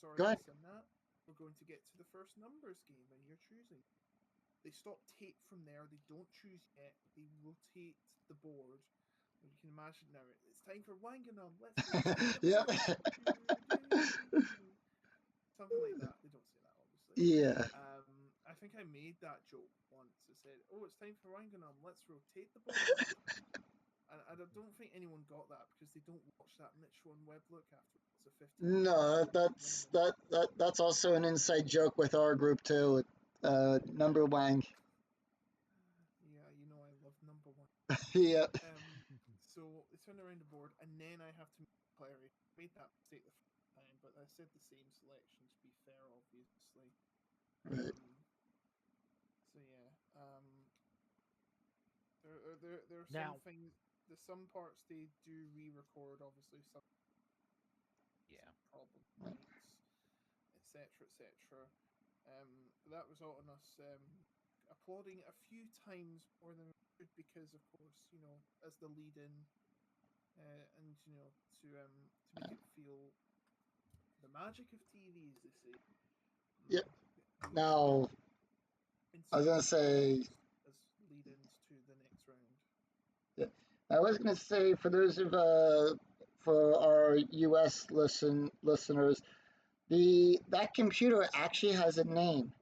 C: sorry,
A: Go ahead.
C: this and that. We're going to get to the first numbers game, and you're choosing. They stop tape from there. They don't choose yet. They rotate the board. You can imagine now. It's time for Wanganum. Let's rotate the
A: Yep.
C: board. Something like that. They don't say that, obviously.
A: Yeah.
C: I think I made that joke once. I said, "Oh, it's time for Wanganum. Let's rotate the board." And I don't think anyone got that because they don't watch that Mitchell and Webb look after. It's a 15
A: No, that's also an inside joke with our group too. With, number Wang.
C: Yeah, you know I love number one.
A: Yeah.
C: So they turn around the board, and then I have to make Clary. Made that mistake the first time, but I said the same selection to be fair, obviously.
A: Right.
C: So yeah, there are some
B: Now,
C: things. There's some parts they do re-record, obviously. Some
B: yeah.
C: problem points, etc., etc. That resulted in us applauding a few times more than we should because, of course, as the lead-in, and to make it feel the magic of TV, as they say.
A: Yep.
C: We
A: Now, I was
C: insert
A: gonna say.
C: as lead-ins to the next round.
A: Yeah, I was gonna say for those of for our U.S. listeners, the that computer actually has a name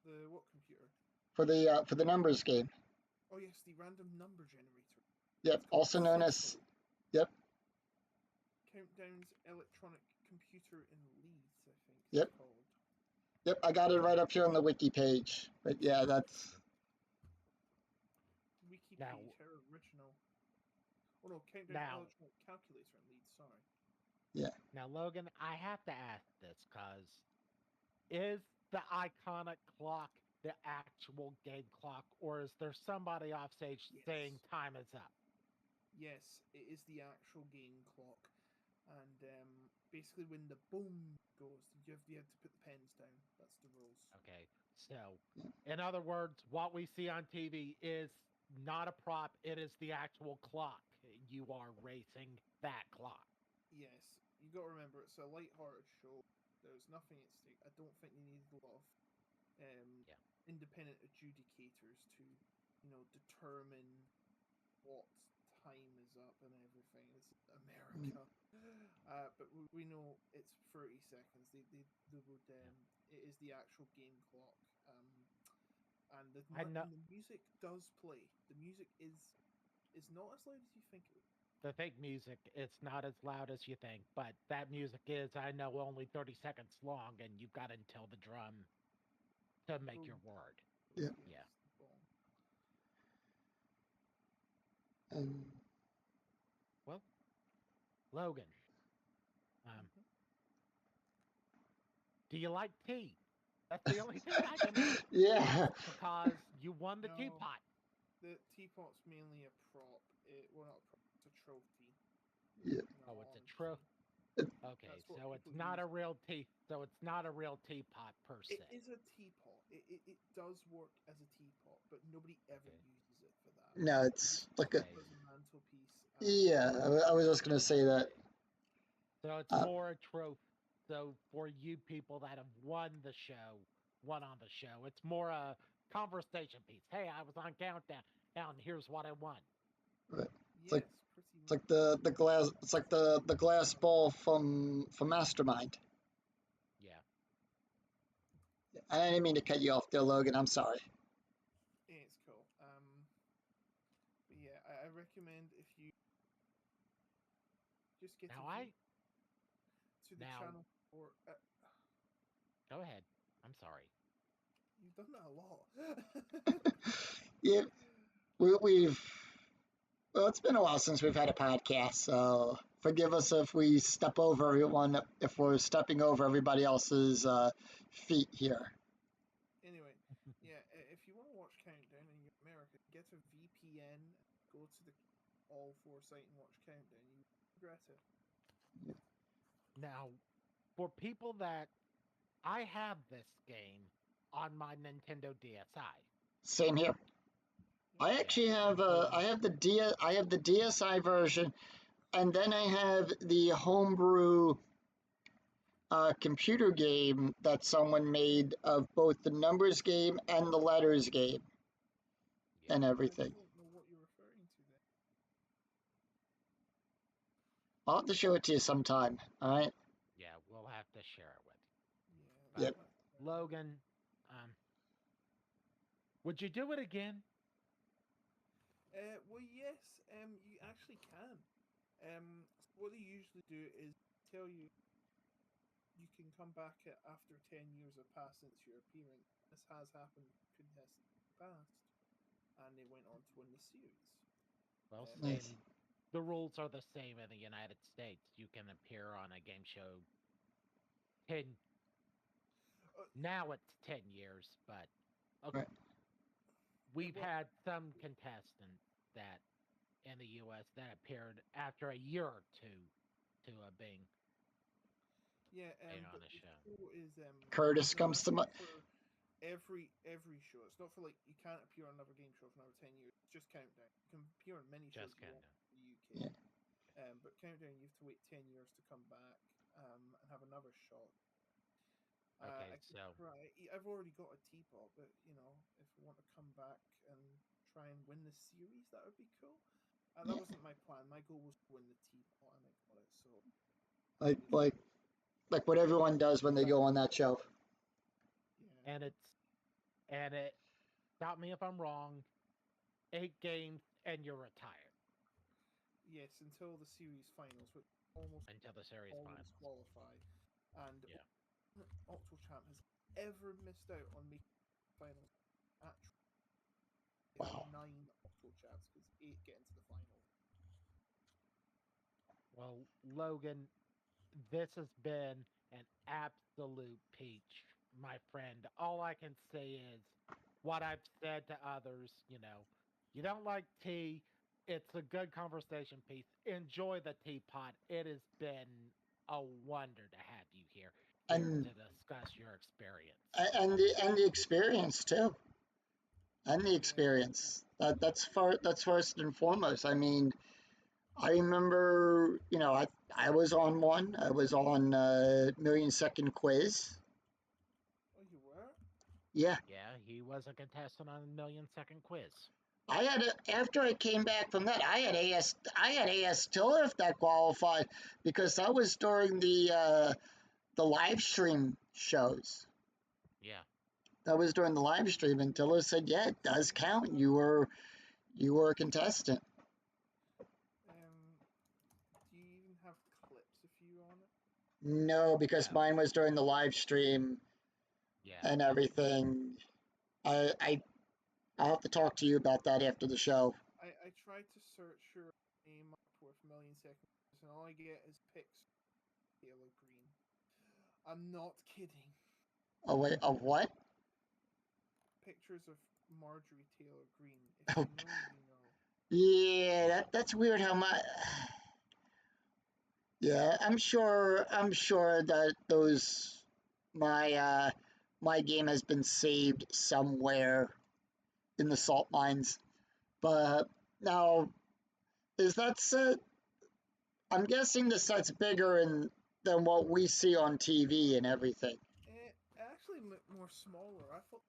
C: The what computer?
A: for the numbers game.
C: Oh yes, the random number generator.
A: Yep,
C: It's called
A: also known as,
C: Cecil.
A: yep,
C: Countdown's electronic computer in Leeds, I think
A: Yep.
C: it's called.
A: yep, I got it right up here on the wiki page. But yeah, that's,
C: Wiki
B: Now-
C: page, how original. Oh no, Countdown's
B: Now-
C: electronic calculator in Leeds, sorry.
B: Now, Logan, I have to ask this because is the iconic clock the actual game clock, or is there somebody off stage
C: Yes.
B: saying time is up?
C: Yes, it is the actual game clock. And basically when the boom goes, you have to put the pens down. That's the rules.
B: Okay, so in other words, what we see on TV is not a prop, it is the actual clock. You are racing that clock.
C: Yes, you got to remember it's a light-hearted show. There's nothing at stake. I don't think they need a lot of
B: Yeah.
C: independent adjudicators to, determine what time is up and everything. It's America, but we know it's 30 seconds. They would it is the actual game clock, and and the music does play. The music is not as loud as you think it would.
B: The fake music, it's not as loud as you think, but that music is, I know, only 30 seconds long, and you've got until the drum to make your word.
A: Yeah.
B: Yeah.
A: um,
B: Well, Logan, do you like tea? That's the only thing I can
A: yeah,
B: ask because you won the
C: No.
B: teapot.
C: The teapot's mainly a prop. Well, not a prop. It's a trophy.
A: Yeah.
B: Oh, it's a
C: honestly.
B: trophy. Okay,
C: That's what
B: so it's
C: people
B: not
C: use.
B: a real tea. So it's not a real teapot per se.
C: It is a teapot. It does work as a teapot, but nobody ever
B: Okay.
C: uses it for that.
A: no, it's like a,
B: Okay.
C: As a mantelpiece.
A: yeah, I was just going to say that.
B: So it's more a trophy. So for you people that have won on the show, it's more a conversation piece. Hey, I was on Countdown, and here's what I won.
C: Yes,
A: like-
C: pretty much.
A: It's like the glass. It's like the glass ball from Mastermind.
B: Yeah.
A: I didn't mean to cut you off there, Logan. I'm sorry.
C: It's cool. But yeah, I recommend if you just get
B: Now
C: to the
B: now-
C: channel or
B: Go ahead. I'm sorry.
C: you've done that a lot.
A: Yeah, well, it's been a while since we've had a podcast, so forgive us if we step over everyone, if we're stepping over everybody else's feet here.
C: Anyway, yeah, if you want to watch Countdown and you're America, get a VPN, go to the All 4 site and watch Countdown. You regret it.
B: Now, for people that I have this game on my Nintendo DSi.
A: Same here. I actually have I have the DSi version, and then I have the homebrew computer game that someone made of both the numbers game and the letters game and everything.
C: I don't know what you're referring to there.
A: I'll have to show it to you sometime. All right.
B: Yeah, we'll have to share it with you.
C: Yeah.
A: Yep.
B: Logan, would you do it again?
C: Well, yes. You actually can. What they usually do is tell you you can come back after 10 years have passed since your appearance. This has happened to contestants in the past, and they went on to win the series.
B: Well,
A: Nice.
B: same. The rules are the same in the United States. You can appear on a game show 10. Now it's 10 years, but okay.
A: Right.
B: We've had some contestants that in the U.S. that appeared after a year or two to being
C: Yeah,
B: on
C: but
B: the show.
C: is
A: Curtis
C: no,
A: comes
C: that's
A: to
C: not
A: mind.
C: for every show. It's not for like you can't appear on another game show for another 10 years. It's just Countdown. You can appear on many shows
B: Just
C: you want
B: Countdown.
C: in the UK. But Countdown, you have to wait 10 years to come back and have another shot.
B: Okay,
C: I could
B: so
C: try. I've already got a teapot, but if we want to come back and try and win the series, that would be cool. That wasn't my plan. My goal was to win the teapot, and I got it. So
A: Like what everyone does when they go on that show.
C: yeah.
B: and it stop me if I'm wrong. 8 games, and you're retired
C: Yes, until the series finals, which almost
B: until the series
C: always
B: finals.
C: qualify. And
B: Yeah.
C: Octochamp has ever missed out on making finals. Actually, they have
A: Wow.
C: 9 Octochamps because 8 get into the final.
B: Well, Logan, this has been an absolute peach, my friend. All I can say is what I've said to others, you don't like tea, it's a good conversation piece. Enjoy the teapot. It has been a wonder to have you here
A: And
B: to discuss your experience.
A: and the experience too. And the
C: Yeah, thank you.
A: experience. That's first and foremost. I mean, I remember, I was on one. I was on Million Second Quiz.
C: Oh, you were?
A: Yeah,
B: Yeah, he was a contestant on the Million-Second Quiz.
A: after I came back from that, I had AS Tiller that qualified because that was during the live stream shows.
B: Yeah.
A: That was during the live stream, and Tiller said, "Yeah, it does count. You were a contestant."
C: Um, do you even have clips of you on it?
A: No, because
B: No.
A: mine was during the live stream
B: Yeah.
A: and everything. I I'll have to talk to you about that after the show.
C: I tried to search your name up with Million Seconds, and all I get is pics of Taylor Green. I'm not kidding.
A: Oh wait, of what?
C: Pictures of Marjorie Taylor Green. If you know, you know.
A: Yeah, that's weird how my yeah, I'm sure that those my game has been saved somewhere in the salt mines. But now is that set I'm guessing the set's bigger than what we see on TV and everything.
C: It actually more smaller. I thought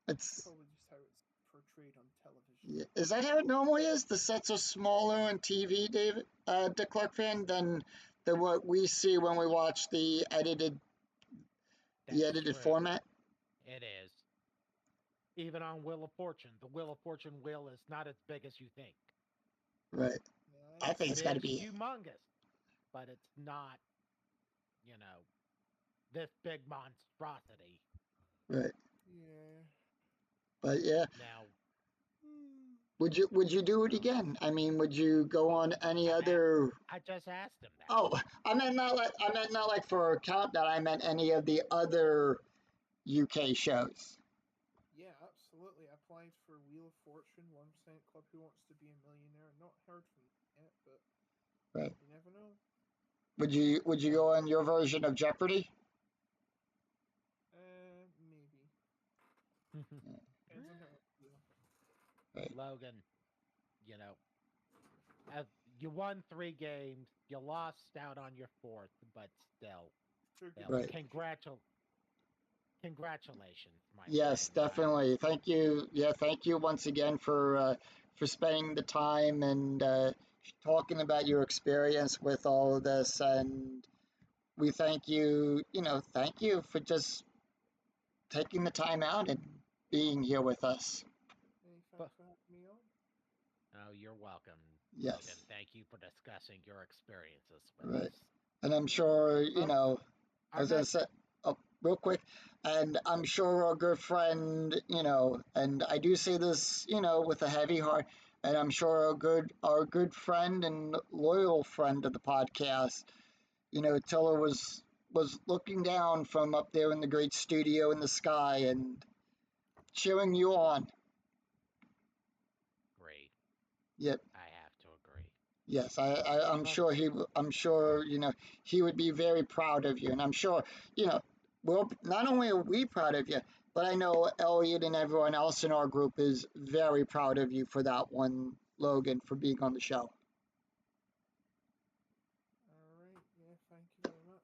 C: it's
A: It's
C: probably just how it's portrayed on television.
A: yeah. Is that how it normally is? The sets are smaller on TV, David, Dick Clark fan, than what we see when we watch the
B: That's
A: edited
B: true.
A: format.
B: It is. Even on Wheel of Fortune, the Wheel of Fortune wheel is not as big as you think.
A: Right. I think
B: It
A: it's got to
B: is
A: be
B: humongous, but it's not, you know, this big monstrosity.
A: right.
C: Yeah.
A: But yeah,
B: Now,
A: would you do it
B: well,
A: again? I mean, would you go on any
B: I'm at,
A: other?
B: I just asked him that.
A: Oh, I meant not like for a countdown. I meant any of the other UK shows.
C: Yeah, absolutely. I applied for Wheel of Fortune, 1% Club Who Wants to Be a Millionaire. Not heard from them yet, but
A: Right.
C: you never know.
A: Would you
B: Well,
A: go on your version of Jeopardy?
C: Maybe.
B: Logan,
C: Depends on how I feel.
A: Right.
B: you know, uh, you won 3 games, you lost out on your fourth, but still,
C: They're good
A: Right.
C: competition.
B: congratulations, my
A: Yes,
B: friend.
A: definitely. Thank you. Yeah, thank you once again for spending the time and talking about your experience with all of this. And we thank you. Thank you for just taking the time out and being here with us.
C: Hey,
B: But,
C: thanks for having me on.
B: oh, you're welcome, Logan.
A: Yes,
B: Thank you for discussing your experiences with
A: right.
B: us.
A: And I'm sure,
B: Folks,
A: I
B: our
A: was going to
B: next
A: say, oh, real quick, and I'm sure our good friend, and I do say this, with a heavy heart, and I'm sure our good friend and loyal friend of the podcast, Tiller was looking down from up there in the great studio in the sky and cheering you on.
B: great.
A: Yep.
B: I have to agree.
A: Yes, I'm
B: Well,
A: sure he would be very proud of you, and I'm sure well, not only are we proud of you, but I know Elliot and everyone else in our group is very proud of you for that one, Logan, for being on the show.
C: Alright, yeah, thank you very much.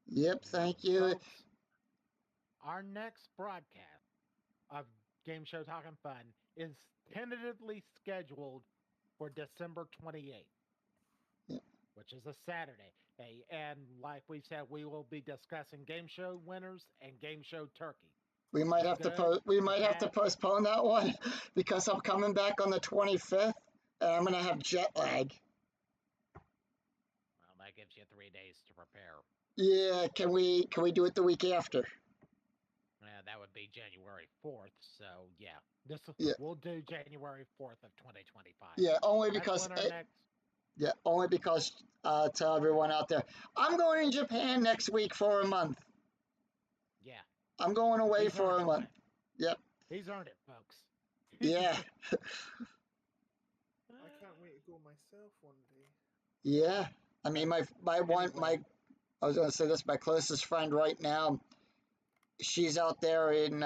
A: Yep, thank you.
B: folks, our next broadcast of Game Show Talking Fun is tentatively scheduled for December 28th,
A: Yep,
B: which is a Saturday. Hey, and like we said, we will be discussing game show winners and game show turkey.
A: We might
B: The
A: have to
B: good,
A: we
B: the
A: might have to
B: bad.
A: postpone that one because I'm coming back on the 25th and I'm gonna have jet lag.
B: Well, that gives you 3 days to prepare.
A: Yeah, can we do it the week after?
B: That would be January 4th. So yeah, this
A: Yeah,
B: we'll do January 4th of 2025.
A: yeah,
B: That's when our next.
A: only because tell everyone out there, I'm going to Japan next week for a month.
B: Yeah,
A: I'm going away
B: he's
A: for
B: earned
A: a
B: it,
A: month. Yep.
B: He's earned it, folks.
A: Yeah.
C: I can't wait to go myself one day.
A: Yeah. I mean,
B: Anyway,
A: I was gonna say this. My closest friend right now, she's out there in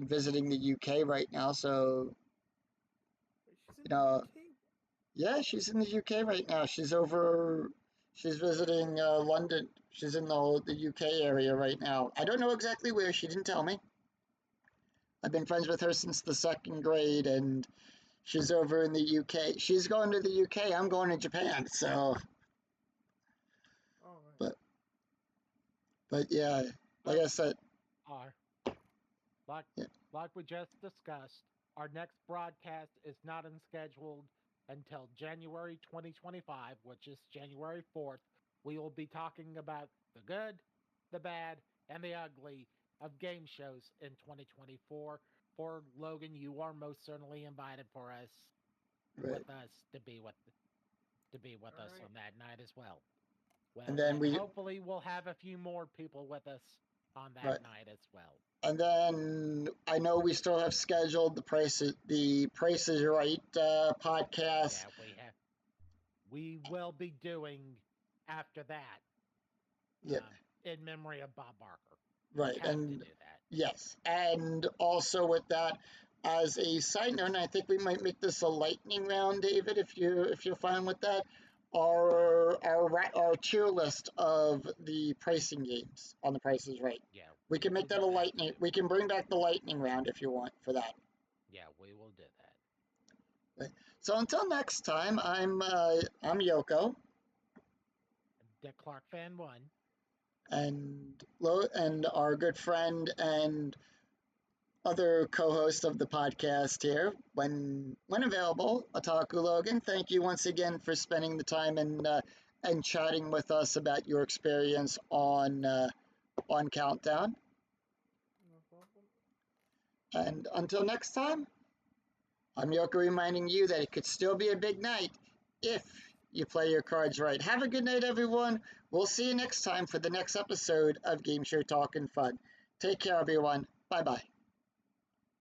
A: visiting the UK right now. So
C: Wait, she's
A: you
C: in the
A: know,
C: UK.
A: yeah, she's in the UK right now. She's visiting London. She's in the UK area right now. I don't know exactly where. She didn't tell me. I've been friends with her since the second grade, and she's over in the UK. She's going to the UK. I'm going to Japan. So,
C: All right.
A: but yeah, like
B: but
A: I said,
B: our like
A: yeah,
B: like we just discussed, our next broadcast is not scheduled until January 2025, which is January 4th. We will be talking about the good, the bad, and the ugly of game shows in 2024. For Logan, you are most certainly invited
A: right.
B: with us to be with
C: All
B: us
C: right.
B: on that night as well.
A: And
B: Well,
A: then
B: and
A: we
B: hopefully we'll have a few more people with us on that
A: right.
B: night as well.
A: And then I know we still have scheduled the Prices Right podcast.
B: Yeah, we will be doing after that
A: Yeah,
B: in memory of Bob Barker. We
A: right.
B: have to
A: And
B: do that.
A: yes, and also with that, as a side note, and I think we might make this a lightning round, David, if you're fine with that. Our tier list of the pricing games on the Prices Right.
B: Yeah,
A: We
B: we
A: can make
B: will
A: that
B: do
A: a
B: that
A: lightning.
B: too.
A: We can bring back the lightning round if you want for that.
B: Yeah, we will do that.
A: Right. So until next time, I'm Yoko,
B: Dick Clark fan one.
A: and our good friend and other co-host of the podcast here, when available, Otaku Logan. Thank you once again for spending the time and chatting with us about your experience on Countdown.
C: No problem.
A: And until next time, I'm Yoko reminding you that it could still be a big night if you play your cards right. Have a good night, everyone. We'll see you next time for the next episode of Game Show Talk and Fun. Take care, everyone. Bye bye.